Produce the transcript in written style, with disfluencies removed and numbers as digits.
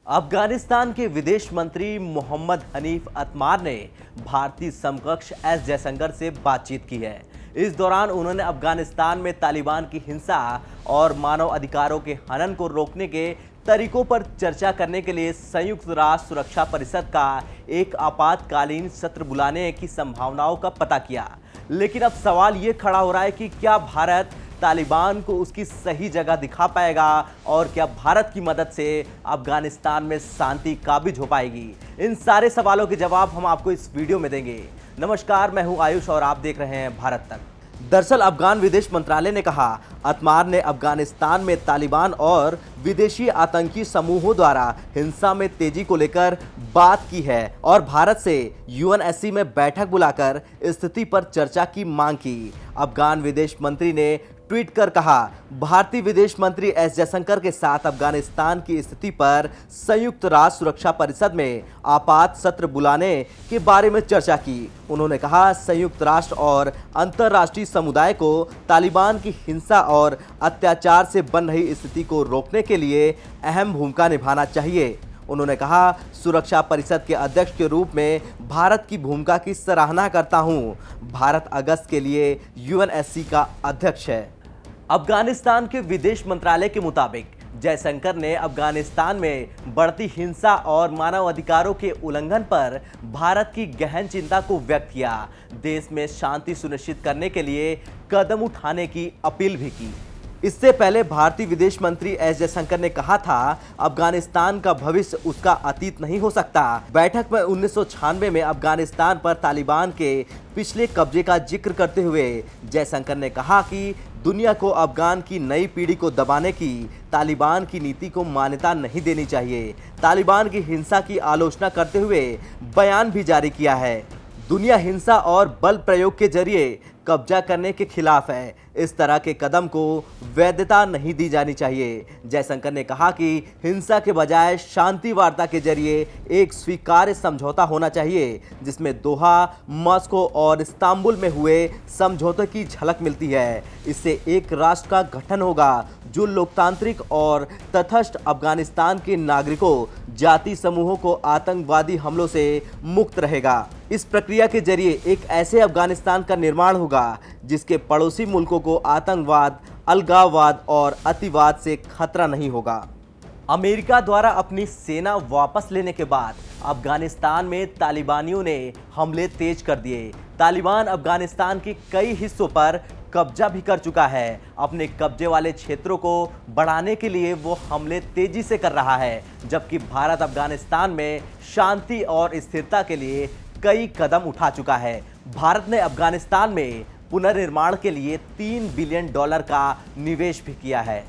अफगानिस्तान के विदेश मंत्री मोहम्मद हनीफ अतमार ने भारतीय समकक्ष एस जयशंकर से बातचीत की है। इस दौरान उन्होंने अफगानिस्तान में तालिबान की हिंसा और मानव अधिकारों के हनन को रोकने के तरीकों पर चर्चा करने के लिए संयुक्त राष्ट्र सुरक्षा परिषद का एक आपातकालीन सत्र बुलाने की संभावनाओं का पता किया। लेकिन अब सवाल ये खड़ा हो रहा है कि क्या भारत तालिबान को उसकी सही जगह दिखा पाएगा और क्या भारत की मदद से अफगानिस्तान में शांति काबिज हो पाएगी। इन सारे सवालों के जवाब हम आपको इस वीडियो में देंगे। नमस्कार, मैं हूं आयुष और आप देख रहे हैं भारत तक। दरअसल अफगान विदेश मंत्रालय ने कहा, अतमार ने अफगानिस्तान में तालिबान और विदेशी आतंकी समूहों द्वारा हिंसा में तेजी को लेकर बात की है और भारत से यूएनएससी में बैठक बुलाकर स्थिति पर चर्चा की मांग की। अफगान विदेश मंत्री ने ट्वीट कर कहा, भारतीय विदेश मंत्री एस जयशंकर के साथ अफगानिस्तान की स्थिति पर संयुक्त राष्ट्र सुरक्षा परिषद में आपात सत्र बुलाने के बारे में चर्चा की। उन्होंने कहा, संयुक्त राष्ट्र और अंतर्राष्ट्रीय समुदाय को तालिबान की हिंसा और अत्याचार से बन रही स्थिति को रोकने के लिए अहम भूमिका निभाना चाहिए। उन्होंने कहा, सुरक्षा परिषद के अध्यक्ष के रूप में भारत की भूमिका की सराहना करता हूं। भारत अगस्त के लिए यूएनएससी का अध्यक्ष है। अफगानिस्तान के विदेश मंत्रालय के मुताबिक जयशंकर ने अफगानिस्तान में बढ़ती हिंसा और मानव अधिकारों के उल्लंघन पर भारत की गहन चिंता को व्यक्त किया। देश में शांति सुनिश्चित करने के लिए कदम उठाने की अपील भी की। इससे पहले भारतीय विदेश मंत्री एस जयशंकर ने कहा था, अफगानिस्तान का भविष्य उसका अतीत नहीं हो सकता। बैठक में 1996 में अफगानिस्तान पर तालिबान के पिछले कब्जे का जिक्र करते हुए जयशंकर ने कहा कि दुनिया को अफगान की नई पीढ़ी को दबाने की तालिबान की नीति को मान्यता नहीं देनी चाहिए। तालिबान की हिंसा की आलोचना करते हुए बयान भी जारी किया है। दुनिया हिंसा और बल प्रयोग के जरिए कब्जा करने के खिलाफ है। इस तरह के कदम को वैधता नहीं दी जानी चाहिए। जयशंकर ने कहा कि हिंसा के बजाय शांति वार्ता के जरिए एक स्वीकार्य समझौता होना चाहिए, जिसमें दोहा, मॉस्को और इस्तांबुल में हुए समझौते की झलक मिलती है। इससे एक राष्ट्र का गठन होगा जो लोकतांत्रिक और तटस्थ अफगानिस्तान के नागरिकों, जाति समूहों को आतंकवादी हमलों से मुक्त रहेगा। इस प्रक्रिया के जरिए एक ऐसे अफगानिस्तान का निर्माण होगा जिसके पड़ोसी मुल्कों को आतंकवाद, अलगाववाद और अतिवाद से खतरा नहीं होगा। अमेरिका द्वारा अपनी सेना वापस लेने के बाद अफगानिस्तान में तालिबानियों ने हमले तेज कर दिए। तालिबान अफगानिस्तान के कई हिस्सों पर कब्जा भी कर चुका है। अपने कब्जे वाले क्षेत्रों को बढ़ाने के लिए वो हमले तेजी से कर रहा है, जबकि भारत अफगानिस्तान में शांति और स्थिरता के लिए कई कदम उठा चुका है। भारत ने अफगानिस्तान में पुनर्निर्माण के लिए $3 बिलियन का निवेश भी किया है।